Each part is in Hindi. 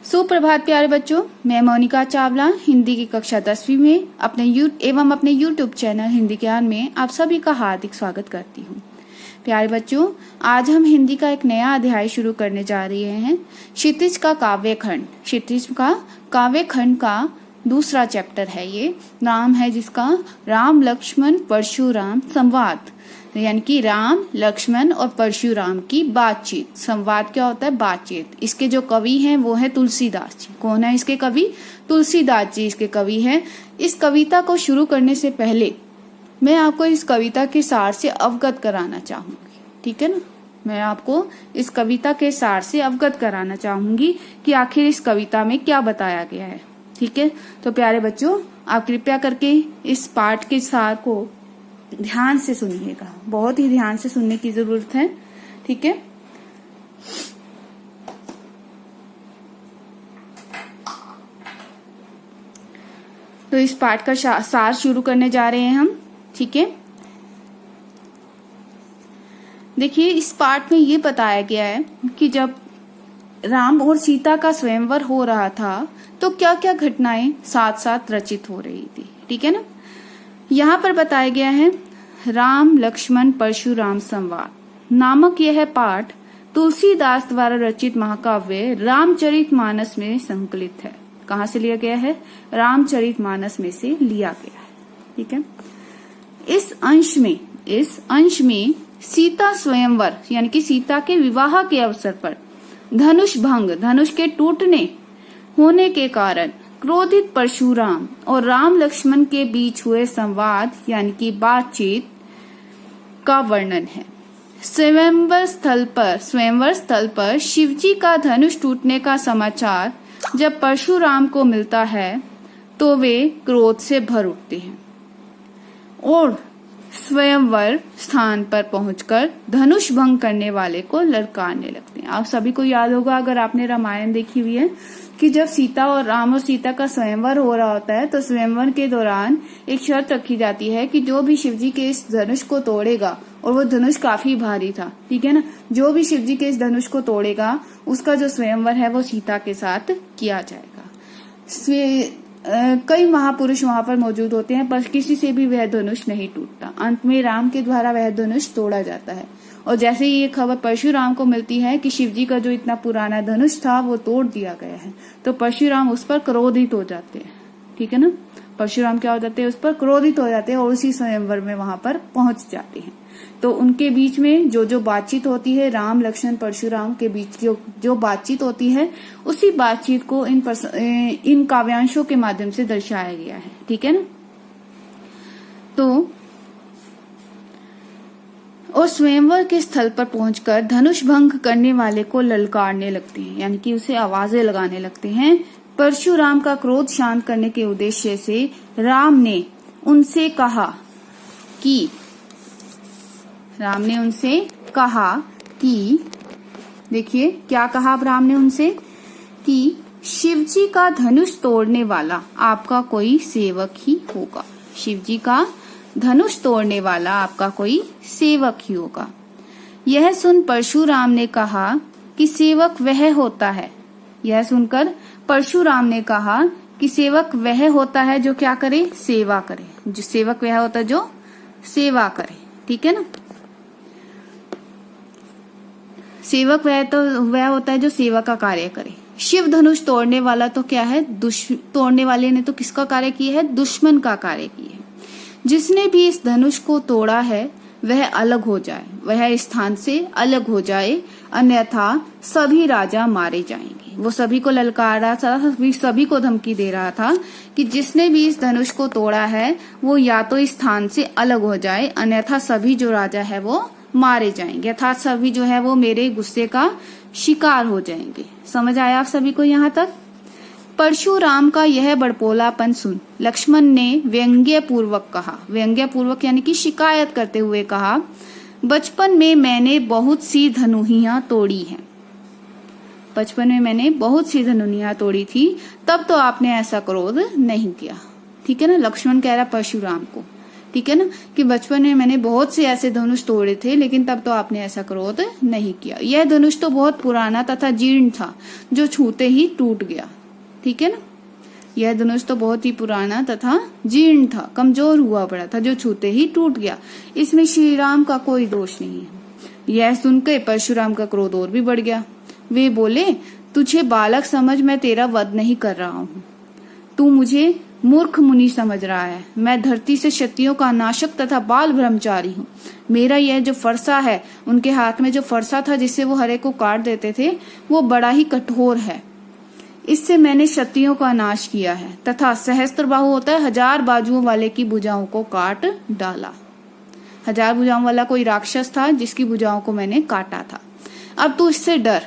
सुप्रभात प्यारे बच्चों, मैं मोनिका चावला हिंदी की कक्षा 10वीं में अपने YouTube चैनल हिंदी ज्ञान में आप सभी का हार्दिक स्वागत करती हूँ। प्यारे बच्चों, आज हम हिंदी का एक नया अध्याय शुरू करने जा रहे हैं। क्षितिज का काव्यखंड। क्षितिज का काव्यखंड का दूसरा चैप्टर है। ये नाम है जिसका राम लक्ष्मण परशुराम संवाद, यानी कि राम लक्ष्मण और परशुराम की बातचीत। संवाद क्या होता है? बातचीत। इसके जो कवि हैं वो है तुलसीदास जी। कौन है इसके कवि? तुलसीदास जी इसके कवि हैं। इस कविता को शुरू करने से पहले मैं आपको इस कविता के सार से अवगत कराना चाहूंगी। ठीक है ना? मैं आपको इस कविता के सार से अवगत कराना चाहूंगी कि आखिर इस कविता में क्या बताया गया है। ठीक है, तो प्यारे बच्चों, आप कृपया करके इस पाठ के सार को ध्यान से सुनिएगा। बहुत ही ध्यान से सुनने की जरूरत है। ठीक है, तो इस पाठ का सार शुरू करने जा रहे हैं हम। ठीक है, देखिए, इस पाठ में ये बताया गया है कि जब राम और सीता का स्वयंवर हो रहा था तो क्या क्या घटनाएं साथ साथ रचित हो रही थी। ठीक है ना? यहाँ पर बताया गया है राम लक्ष्मण परशुराम संवाद नामक यह पाठ तुलसीदास द्वारा रचित महाकाव्य रामचरितमानस में संकलित है। कहाँ से लिया गया है? रामचरितमानस में से लिया गया है। ठीक है, इस अंश में सीता स्वयंवर यानी कि सीता के विवाह के अवसर पर धनुष भंग, धनुष के टूटने होने के कारण क्रोधित परशुराम और राम लक्ष्मण के बीच हुए संवाद यानी कि बातचीत का वर्णन है। स्वयंवर स्थल पर शिवजी का धनुष टूटने का समाचार जब परशुराम को मिलता है तो वे क्रोध से भर उठते हैं और स्वयंवर स्थान पर पहुंचकर धनुष भंग करने वाले को ललकारने लगते हैं। आप सभी को याद होगा, अगर आपने रामायण देखी हुई है, कि जब सीता और राम और सीता का स्वयंवर हो रहा होता है तो स्वयंवर के दौरान एक शर्त रखी जाती है कि जो भी शिवजी के इस धनुष को तोड़ेगा, और वो धनुष काफी भारी था, ठीक है ना, जो भी शिवजी के इस धनुष को तोड़ेगा उसका जो स्वयंवर है वो सीता के साथ किया जाएगा। कई महापुरुष वहां पर मौजूद होते हैं पर किसी से भी वह धनुष नहीं टूटता। अंत में राम के द्वारा वह धनुष तोड़ा जाता है। और जैसे ही ये खबर परशुराम को मिलती है कि शिवजी का जो इतना पुराना धनुष था वो तोड़ दिया गया है, तो परशुराम उस पर क्रोधित हो जाते हैं। ठीक है ना? परशुराम क्या हो जाते हैं? उस पर क्रोधित हो जाते हैं और उसी स्वयंवर में वहां पर पहुंच जाते हैं। तो उनके बीच में जो बातचीत होती है, राम लक्ष्मण परशुराम के बीच की जो बातचीत होती है, उसी बातचीत को इन काव्यांशों के माध्यम से दर्शाया गया है। ठीक है ना? तो और स्वयंवर के स्थल पर पहुंचकर धनुष भंग करने वाले को ललकारने लगते हैं, यानी कि उसे आवाजें लगाने लगते हैं। परशुराम का क्रोध शांत करने के उद्देश्य से राम ने उनसे कहा कि देखिए क्या कहा अब राम ने उनसे कि शिवजी का धनुष तोड़ने वाला आपका कोई सेवक ही होगा। शिवजी का धनुष तोड़ने वाला आपका कोई सेवक ही होगा। यह सुन परशुराम ने कहा कि सेवक वह होता है। यह सुनकर परशुराम ने कहा कि सेवक वह होता है जो क्या करे? सेवा करे। जो सेवक वह होता है जो सेवा करे। ठीक है ना? सेवक वह होता है जो सेवा का कार्य करे। शिव धनुष तोड़ने वाला तो क्या है? तोड़ने वाले ने तो किसका कार्य किया है? दुश्मन का कार्य किया है। जिसने भी इस धनुष को तोड़ा है वह अलग हो जाए, वह इस स्थान से अलग हो जाए, अन्यथा सभी राजा मारे जाएंगे। वो सभी को ललकार रहा था, सभी को धमकी दे रहा था कि जिसने भी इस धनुष को तोड़ा है वो या तो इस स्थान से अलग हो जाए, अन्यथा सभी जो राजा है वो मारे जाएंगे, अर्थात सभी जो है वो मेरे गुस्से का शिकार हो जाएंगे। समझ आया आप सभी को यहाँ तक? परशुराम का यह बड़पोलापन सुन लक्ष्मण ने व्यंग्य पूर्वक यानी कि शिकायत करते हुए कहा, बचपन में मैंने बहुत सी धनुहियां तोड़ी हैं। बचपन में मैंने बहुत सी धनुहियां तोड़ी थी, तब तो आपने ऐसा क्रोध नहीं किया। ठीक है ना? लक्ष्मण कह रहा परशुराम को ठीक है ना, कि बचपन में मैंने बहुत से ऐसे धनुष तोड़े थे, लेकिन तब तो आपने ऐसा क्रोध नहीं किया। यह धनुष तो बहुत पुराना तथा जीर्ण था, जो छूते ही टूट गया। ठीक है ना, यह धनुष तो बहुत ही पुराना तथा जीर्ण था, कमजोर हुआ पड़ा था, जो छूते ही टूट गया। इसमें श्री राम का कोई दोष नहीं है। यह सुनकर परशुराम का क्रोध और भी बढ़ गया। वे बोले, तुझे बालक समझ मैं तेरा वध नहीं कर रहा हूँ। तू मुझे मूर्ख मुनि समझ रहा है। मैं धरती से क्षत्रियों का नाशक तथा बाल ब्रह्मचारी हूँ। मेरा यह जो फरसा है, उनके हाथ में जो फरसा था जिससे वो हरे को काट देते थे, वो बड़ा ही कठोर है। इससे मैंने क्षत्रियों का नाश किया है तथा सहस्त्र बाहु होता है 1000 बाजुओं वाले की भुजाओं को काट डाला। 1000 भुजाओं वाला कोई राक्षस था जिसकी भुजाओं को मैंने काटा था। अब तू इससे डर।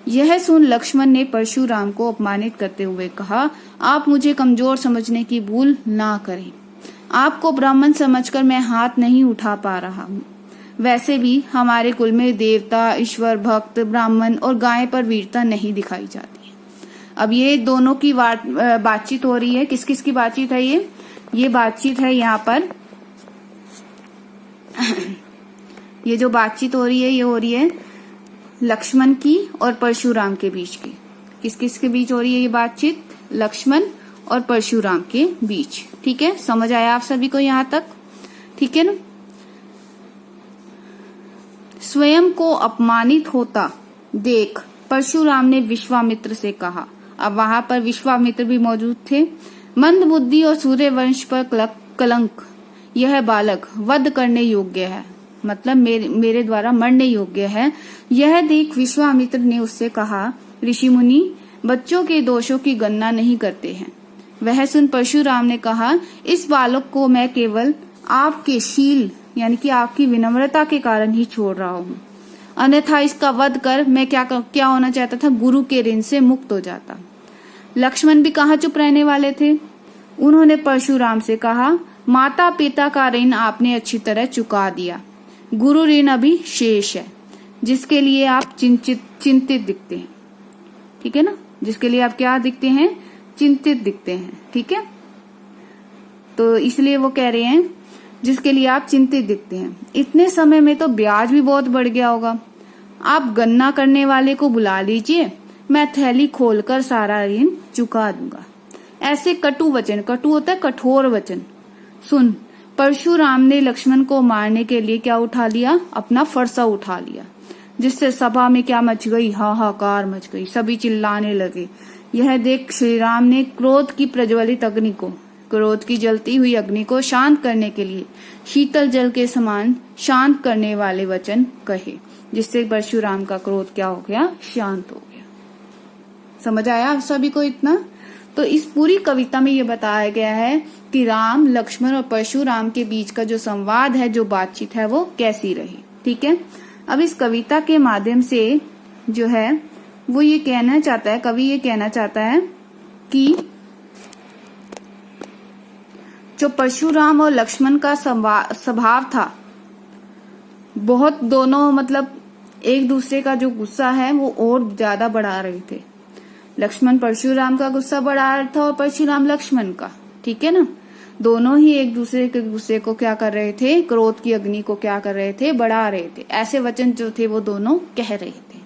यह सुन लक्ष्मण ने परशुराम को अपमानित करते हुए कहा, आप मुझे कमजोर समझने की भूल ना करें। आपको ब्राह्मण समझकर मैं हाथ नहीं उठा पा रहा हूँ। वैसे भी हमारे कुल में देवता, ईश्वर भक्त, ब्राह्मण और गाय पर वीरता नहीं दिखाई जाती है। अब ये दोनों की बातचीत हो रही है। किस किस की बातचीत है ये बातचीत है यहाँ पर ये जो बातचीत हो रही है, ये हो रही है लक्ष्मण की और परशुराम के बीच की। किस किस के बीच हो रही है ये बातचीत? लक्ष्मण और परशुराम के बीच। ठीक है, समझ आया आप सभी को यहाँ तक? ठीक है ना। स्वयं को अपमानित होता देख परशुराम ने विश्वामित्र से कहा। अब वहां पर विश्वामित्र भी मौजूद थे। मंद बुद्धि और सूर्यवंश पर कलंक, यह बालक वध करने योग्य है, मतलब मेरे द्वारा मरने योग्य है। यह देख विश्वामित्र ने उससे कहा, ऋषि मुनि बच्चों के दोषों की गणना नहीं करते हैं। वह सुन परशुराम ने कहा, इस बालक को मैं केवल आपके शील यानी कि आपकी विनम्रता के कारण ही छोड़ रहा हूँ, अन्यथा इसका वध कर मैं क्या होना चाहता था, गुरु के ऋण से मुक्त हो जाता। लक्ष्मण भी कहाँ चुप रहने वाले थे। उन्होंने परशुराम से कहा, माता पिता का ऋण आपने अच्छी तरह चुका दिया, गुरु ऋण अभी शेष है, जिसके लिए आप चिंतित दिखते हैं। ठीक है ना, जिसके लिए आप क्या दिखते हैं? चिंतित दिखते हैं। ठीक है, तो इसलिए वो कह रहे हैं जिसके लिए आप चिंतित दिखते हैं। इतने समय में तो ब्याज भी बहुत बढ़ गया होगा। आप गणना करने वाले को बुला लीजिए, मैं थैली खोलकर सारा ऋण चुका दूंगा। ऐसे कटु वचन, कटु होता है कठोर वचन, सुन परशुराम ने लक्ष्मण को मारने के लिए क्या उठा लिया? अपना फरसा उठा लिया, जिससे सभा में क्या मच गई? हाहाकार मच गई। सभी चिल्लाने लगे। यह देख श्री राम ने क्रोध की प्रज्वलित अग्नि को, क्रोध की जलती हुई अग्नि को शांत करने के लिए शीतल जल के समान शांत करने वाले वचन कहे, जिससे परशुराम का क्रोध क्या हो गया? शांत हो गया। समझ आया आप सभी को इतना? तो इस पूरी कविता में ये बताया गया है कि राम, लक्ष्मण और परशुराम के बीच का जो संवाद है, जो बातचीत है, वो कैसी रही। ठीक है, अब इस कविता के माध्यम से जो है वो ये कहना चाहता है, कवि ये कहना चाहता है कि जो परशुराम और लक्ष्मण का स्वभाव था, बहुत दोनों मतलब एक दूसरे का जो गुस्सा है वो और ज्यादा बढ़ा रहे थे। लक्ष्मण परशुराम का गुस्सा बढ़ा रहा था और परशुराम लक्ष्मण का। ठीक है ना, दोनों ही एक दूसरे के गुस्से को क्या कर रहे थे? क्रोध की अग्नि को क्या कर रहे थे? बढ़ा रहे थे। ऐसे वचन जो थे वो दोनों कह रहे थे।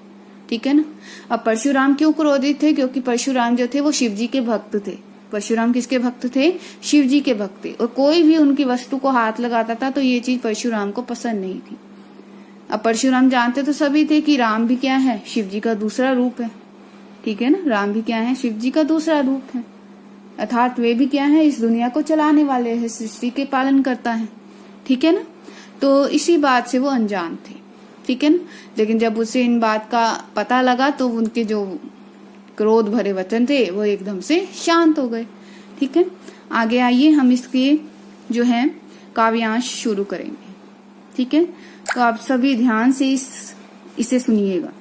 ठीक है ना। अब परशुराम क्यों क्रोधित थे? क्योंकि परशुराम जो थे वो शिव जी के भक्त थे। परशुराम किसके भक्त थे? शिव जी के भक्त थे। और कोई भी उनकी वस्तु को हाथ लगाता था तो ये चीज परशुराम को पसंद नहीं थी। अब परशुराम जानते तो सभी थे कि राम भी क्या है? शिव जी का दूसरा रूप है। ठीक है ना, राम भी क्या है? शिव जी का दूसरा रूप है। अर्थात वे भी क्या है? इस दुनिया को चलाने वाले हैं, सृष्टि के पालन करता है। ठीक है ना, तो इसी बात से वो अनजान थे। ठीक है ना, लेकिन जब उसे इन बात का पता लगा तो उनके जो क्रोध भरे वचन थे वो एकदम से शांत हो गए। ठीक है, आगे आइए हम इसके जो है काव्यांश शुरू करेंगे। ठीक है, तो आप सभी ध्यान से इसे सुनिएगा।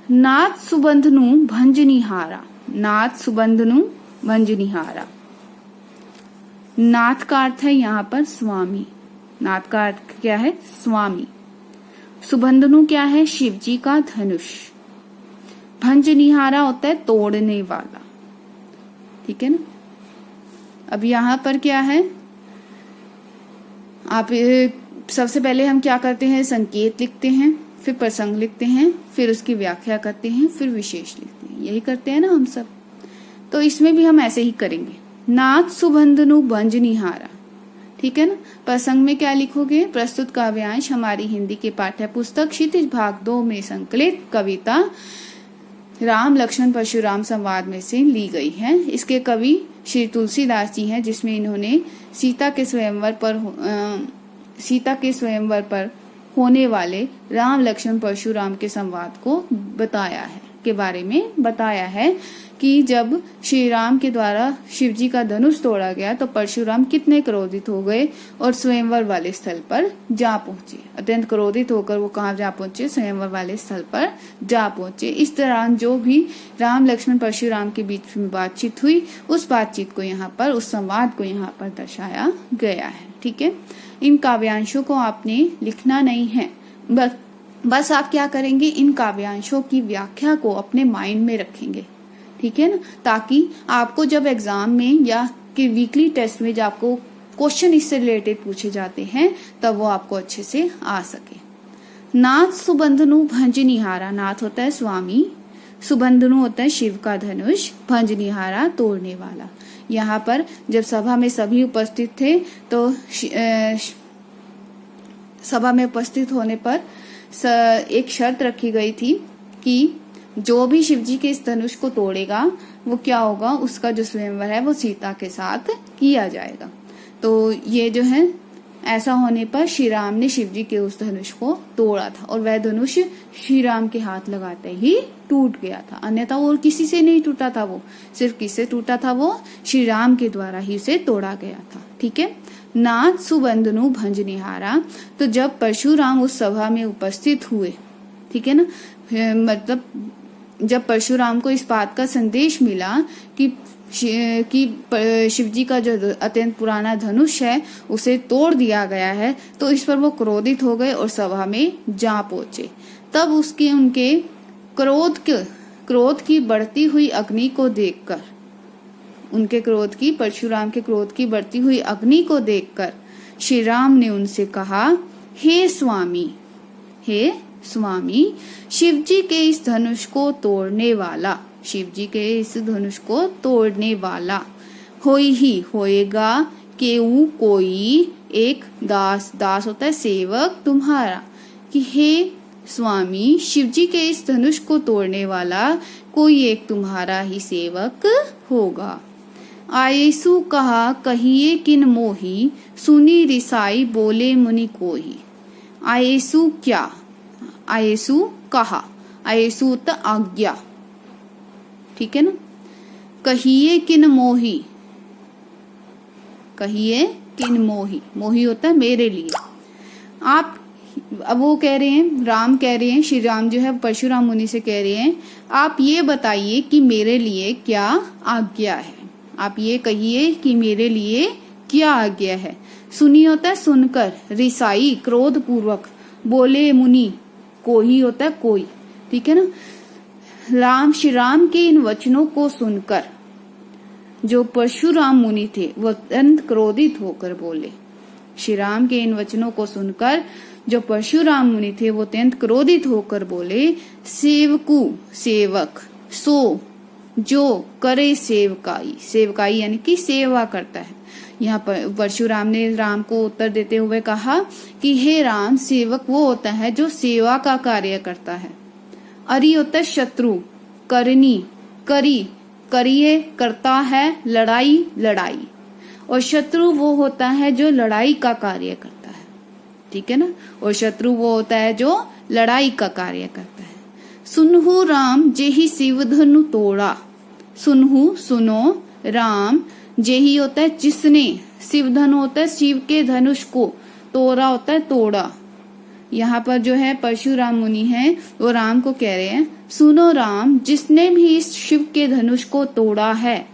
नाथ सुबंधनु भंजनिहारा, नाथ सुबंधनु भंजनिहारा। नाथ का अर्थ है यहाँ पर स्वामी। नाथ का अर्थ क्या है? स्वामी। सुबंधनु क्या है? शिव जी का धनुष। भंजनिहारा होता है तोड़ने वाला। ठीक है ना। अब यहाँ पर क्या है? आप सबसे पहले हम क्या करते हैं, संकेत लिखते हैं, फिर प्रसंग लिखते हैं, फिर उसकी व्याख्या करते हैं, फिर विशेष लिखते हैं। यही करते हैं ना हम सब। तो इसमें भी हम ऐसे ही करेंगे। नाथ सुबंधनु भंज निहारा, ठीक है ना। प्रसंग में क्या लिखोगे, प्रस्तुत काव्यांश हमारी हिंदी के पाठ्य पुस्तक क्षितिज भाग 2 में संकलित कविता राम लक्ष्मण परशुराम संवाद में से ली गई है। इसके कवि श्री तुलसीदास जी हैं, जिसमें इन्होंने सीता के स्वयंवर पर होने वाले राम लक्ष्मण परशुराम के संवाद को बताया है, के बारे में बताया है कि जब श्री राम के द्वारा शिव जी का धनुष तोड़ा गया तो परशुराम कितने क्रोधित हो गए और स्वयंवर वाले स्थल पर जा पहुंचे। अत्यंत क्रोधित होकर वो कहाँ जा पहुंचे, स्वयंवर वाले स्थल पर जा पहुंचे। इस दौरान जो भी राम लक्ष्मण परशुराम के बीच में बातचीत हुई, उस बातचीत को यहाँ पर, उस संवाद को यहाँ पर दर्शाया गया है। ठीक है, इन काव्यांशों को आपने लिखना नहीं है, बस आप क्या करेंगे, इन काव्यांशों की व्याख्या को अपने माइंड में रखेंगे। ठीक है ना, ताकि आपको जब एग्जाम में या कि वीकली टेस्ट में जब आपको क्वेश्चन इससे रिलेटेड पूछे जाते हैं तब वो आपको अच्छे से आ सके। नाथ सुबंधनु भंज निहारा, नाथ होता है स्वामी, सुबंधनु होता है शिव का धनुष, भंज निहारा तोड़ने वाला। यहाँ पर जब सभा में सभी उपस्थित थे तो सभा में उपस्थित होने पर एक शर्त रखी गई थी कि जो भी शिव जी के इस धनुष को तोड़ेगा वो क्या होगा, उसका जो स्वयंवर है वो सीता के साथ किया जाएगा। तो ये जो है, ऐसा होने पर श्री राम ने शिव जी के उस धनुष को तोड़ा था और वह धनुष श्री राम के हाथ लगाते ही टूट गया था, अन्यथा और किसी से नहीं टूटा था। वो सिर्फ किससे टूटा था, वो श्री राम के द्वारा ही उसे तोड़ा गया था। ठीक है, नाथ सुबंधनु भंज निहारा, तो जब परशुराम उस सभा में उपस्थित हुए, ठीक है ना, मतलब जब परशुराम को इस बात का संदेश मिला कि शिव जी का जो अत्यंत पुराना धनुष है उसे तोड़ दिया गया है, तो इस पर वो क्रोधित हो गए और सभा में जा पहुंचे। तब उनके क्रोध की बढ़ती हुई अग्नि को देखकर, परशुराम के क्रोध की बढ़ती हुई अग्नि को देखकर श्री राम ने उनसे कहा, हे स्वामी, शिव जी के इस धनुष को तोड़ने वाला, शिव जी के इस धनुष को तोड़ने वाला होएगा केऊ कोई एक दास होता है सेवक तुम्हारा, कि हे स्वामी, शिव जी के इस धनुष को तोड़ने वाला कोई एक तुम्हारा ही सेवक होगा। आयेसु कहा कहिए किन मोही, सुनी रिसाई बोले मुनि कोही। आयेसु क्या, आयेसु कहा, आयेसु त आज्ञा, ठीक है ना। कहिए किन मोही, मोही होता है मेरे लिए। आप, अब वो कह रहे हैं, राम कह रहे हैं, श्री राम जो है परशुराम मुनि से कह रहे हैं, आप ये बताइए कि मेरे लिए क्या आज्ञा है, आप ये कहिए कि मेरे लिए क्या आज्ञा है। सुनी होता है सुनकर, रिसाई क्रोध पूर्वक, बोले मुनि, कोई होता है कोई, ठीक है ना। श्री राम के इन वचनों को सुनकर जो परशुराम मुनि थे वो अत्यंत क्रोधित होकर बोले। श्री राम के इन वचनों को सुनकर जो परशुराम मुनि थे वो अत्यंत क्रोधित होकर बोले, सेवक सो जो करे सेवकाई यानी कि सेवा करता है। यहाँ पर परशुराम ने राम को उत्तर देते हुए कहा कि हे राम, सेवक वो होता है जो सेवा का कार्य करता है। अरि होता है शत्रु, करिए करता है, लड़ाई, और शत्रु वो होता है जो लड़ाई का कार्य करता है, ठीक है ना। और शत्रु वो होता है जो लड़ाई का कार्य करता है। सुनहु राम जेहि शिव धनु तोड़ा, सुनो राम, जेहि होता है जिसने, शिव धनु होता है शिव के धनुष को, तोड़ा होता है तोड़ा। यहाँ पर जो है परशुराम मुनि है वो राम को कह रहे हैं, सुनो राम, जिसने भी इस शिव के धनुष को तोड़ा है,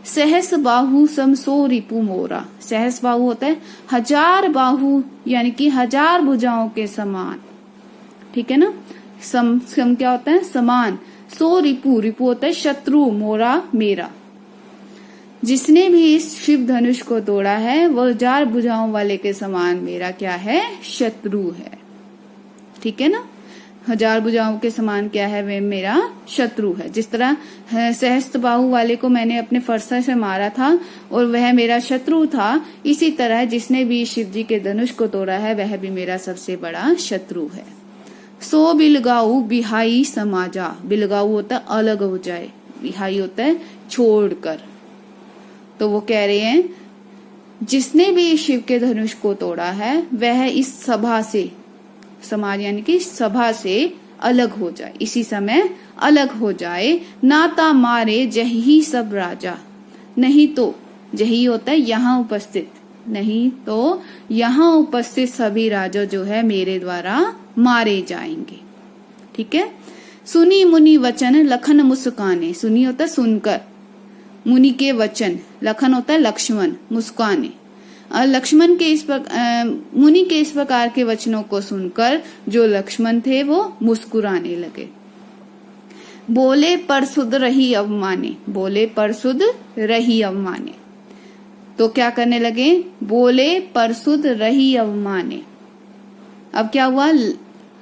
सहस बाहु समसो रिपु मोरा। सहस बाहु होता है 1000 बाहु यानी कि 1000 भुजाओं के समान, ठीक है ना। सम क्या होता है समान। सो रिपु होता है शत्रु, मोरा मेरा। जिसने भी इस शिव धनुष को तोड़ा है वह 1000 भुजाओं वाले के समान मेरा क्या है, शत्रु है। ठीक है ना, 1000 भुजाओं के समान क्या है, वे मेरा शत्रु है। जिस तरह सहस्त्र बाहु वाले को मैंने अपने फरसा से मारा था और वह मेरा शत्रु था, इसी तरह जिसने भी शिव जी के धनुष को तोड़ा है वह भी मेरा सबसे बड़ा शत्रु है। सो बिलगाऊ बिहाई समाजा, बिलगाऊ होता है अलग हो जाए, बिहाई होता है छोड़कर। तो वो कह रहे हैं जिसने भी शिव के धनुष को तोड़ा है वह इस सभा से, समाज यानी कि सभा से अलग हो जाए, इसी समय अलग हो जाए। नाता मारे जही सब राजा, नहीं तो जही होता है यहाँ उपस्थित, नहीं तो यहाँ उपस्थित सभी राजा जो है मेरे द्वारा मारे जाएंगे। ठीक है। सुनी मुनि वचन लखन मुस्काने, सुनी होता है सुनकर, मुनि के वचन, लखन होता है लक्ष्मण, मुस्काने। लक्ष्मण के मुनि के इस प्रकार के वचनों को सुनकर जो लक्ष्मण थे वो मुस्कुराने लगे। बोले परसुद रही अवमाने, बोले परसुद रही अवमाने, तो क्या करने लगे, बोले परसुद रही अवमाने। अब क्या हुआ,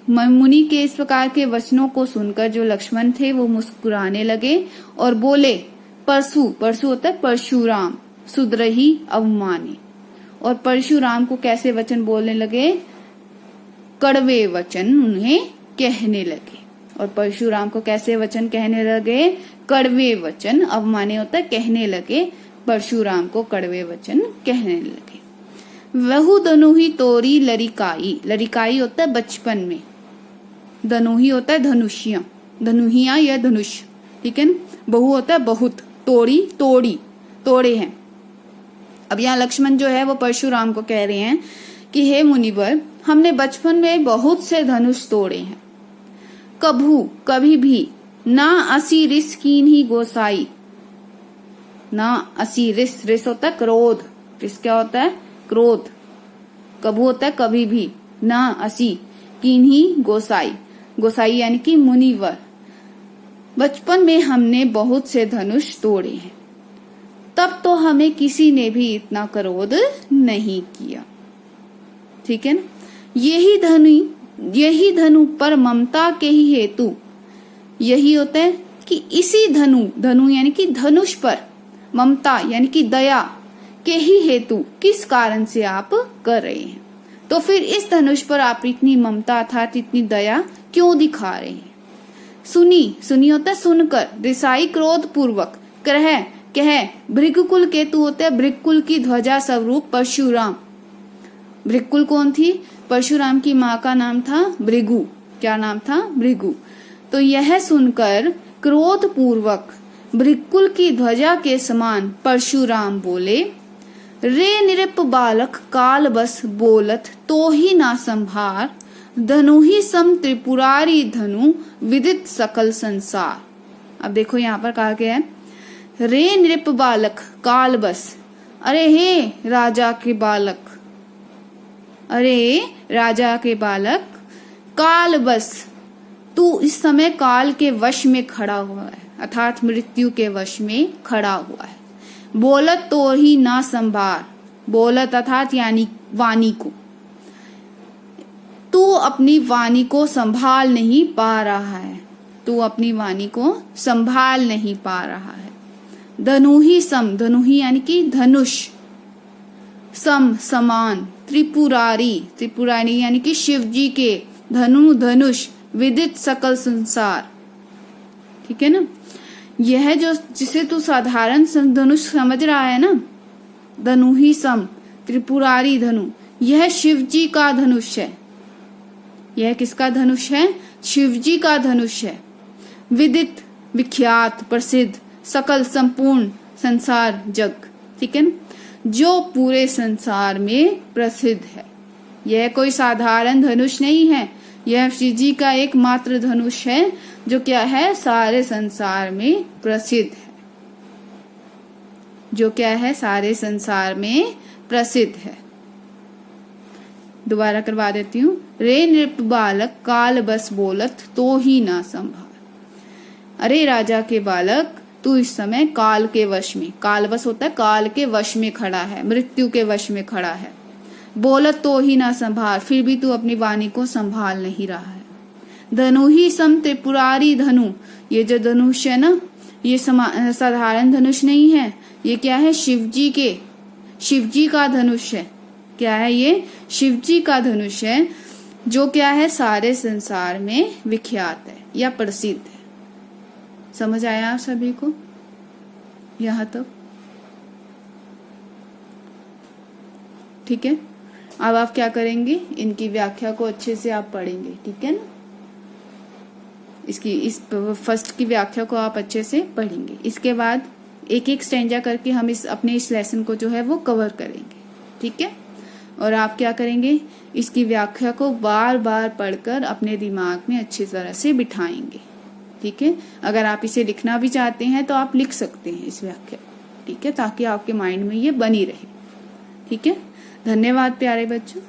मुनि के इस प्रकार के वचनों को सुनकर जो लक्ष्मण थे वो मुस्कुराने लगे और बोले, परसु, परसु होता है परशुराम, सुधरही अवमाने। और परशुराम को कैसे वचन बोलने लगे, कड़वे वचन उन्हें कहने लगे। और परशुराम को कैसे वचन कहने लगे, कड़वे वचन, अवमाने होता है कहने लगे, परशुराम को कड़वे वचन कहने लगे। वहु धनुहि तोरी लरिकाई, लरिकाई होता है बचपन में, धनुहि होता है धनुषिया, धनुहिया या धनुष। ठीक है ना, बहु होता है बहुत, तोड़ी तोड़ी, तोड़े हैं। अब यहाँ लक्ष्मण जो है वो परशुराम को कह रहे हैं कि हे मुनिवर, हमने बचपन में बहुत से धनुष तोड़े हैं, कभू कभी भी ना असी रिस कीन ही गोसाई, ना असी रिस, रिस होता है क्रोध, रिस क्या होता है, क्रोध, कभू होता है कभी भी, ना असी कीन ही गोसाई, गोसाई यानी कि मुनिवर, बचपन में हमने बहुत से धनुष तोड़े हैं, तब तो हमें किसी ने भी इतना क्रोध नहीं किया। ठीक है ना, यही धनु पर ममता के ही हेतु, यही होता है कि इसी धनु, धनु यानी कि धनुष पर, ममता यानी कि दया के ही हेतु, किस कारण से आप कर रहे हैं, तो फिर इस धनुष पर आप इतनी ममता अर्थात इतनी दया क्यों दिखा रहे हैं। सुनी, सुनी होता है सुनकर, रिसाई क्रोध पूर्वक, कह भृगुकुल केतु होता है भृगुकुल की ध्वजा स्वरूप परशुराम। भृगुकुल कौन थी, परशुराम की माँ का नाम था भृगु, क्या नाम था, भृगु। तो यह सुनकर क्रोध पूर्वक भृगुकुल की ध्वजा के समान परशुराम बोले, रे निरप बालक काल बस बोलत तो ही ना संभार, धनु ही सम त्रिपुरारी धनु विदित सकल संसार। अब देखो यहाँ पर कहा गया है, रे नृप बालक काल बस, अरे हे राजा के बालक, अरे राजा के बालक, काल बस, तू इस समय काल के वश में खड़ा हुआ है, अर्थात मृत्यु के वश में खड़ा हुआ है। बोलत तो ही ना संभार, बोलत अर्थात यानी वाणी को, तू अपनी वाणी को संभाल नहीं पा रहा है, तू अपनी वाणी को संभाल नहीं पा रहा है। धनु ही सम, धनु ही यानी कि धनुष, सम समान, त्रिपुरारी, त्रिपुरारी यानी कि शिव जी के धनु धनुष, विदित सकल संसार। ठीक है ना, यह जो जिसे तू साधारण धनुष समझ रहा है ना, धनु ही सम त्रिपुरारी धनु, यह शिव जी का धनुष है। यह किसका धनुष है, शिव जी का धनुष है। विदित विख्यात प्रसिद्ध, सकल संपूर्ण संसार जग, ठीक है ना, जो पूरे संसार में प्रसिद्ध है। यह कोई साधारण धनुष नहीं है, यह शिव जी का एकमात्र धनुष है जो क्या है, सारे संसार में प्रसिद्ध है, जो क्या है, सारे संसार में प्रसिद्ध है। दोबारा करवा देती हूँ, रे नृप बालक काल बस बोलत तो ही ना संभार, अरे राजा के बालक, तू इस समय काल के वश में, कालवश होता है काल के वश में खड़ा है, मृत्यु के वश में खड़ा है। बोलत तो ही ना संभाल, फिर भी तू अपनी वाणी को संभाल नहीं रहा है। धनु ही सम त्रिपुरारी धनु, ये जो धनुष है ना, ये साधारण धनुष नहीं है, ये क्या है, शिवजी का धनुष है। क्या है ये, शिवजी का धनुष है, जो क्या है सारे संसार में विख्यात है या प्रसिद्ध है। समझ आया आप सभी को यहाँ तक? ठीक है, अब आप क्या करेंगे, इनकी व्याख्या को अच्छे से आप पढ़ेंगे, ठीक है ना। इस फर्स्ट की व्याख्या को आप अच्छे से पढ़ेंगे। इसके बाद एक एक स्टैंजा करके हम इस लेसन को जो है वो कवर करेंगे, ठीक है। और आप क्या करेंगे, इसकी व्याख्या को बार बार पढ़कर अपने दिमाग में अच्छी तरह से बिठाएंगे, ठीक है। अगर आप इसे लिखना भी चाहते हैं तो आप लिख सकते हैं इस व्याख्या, ठीक है, ताकि आपके माइंड में ये बनी रहे, ठीक है। धन्यवाद प्यारे बच्चों।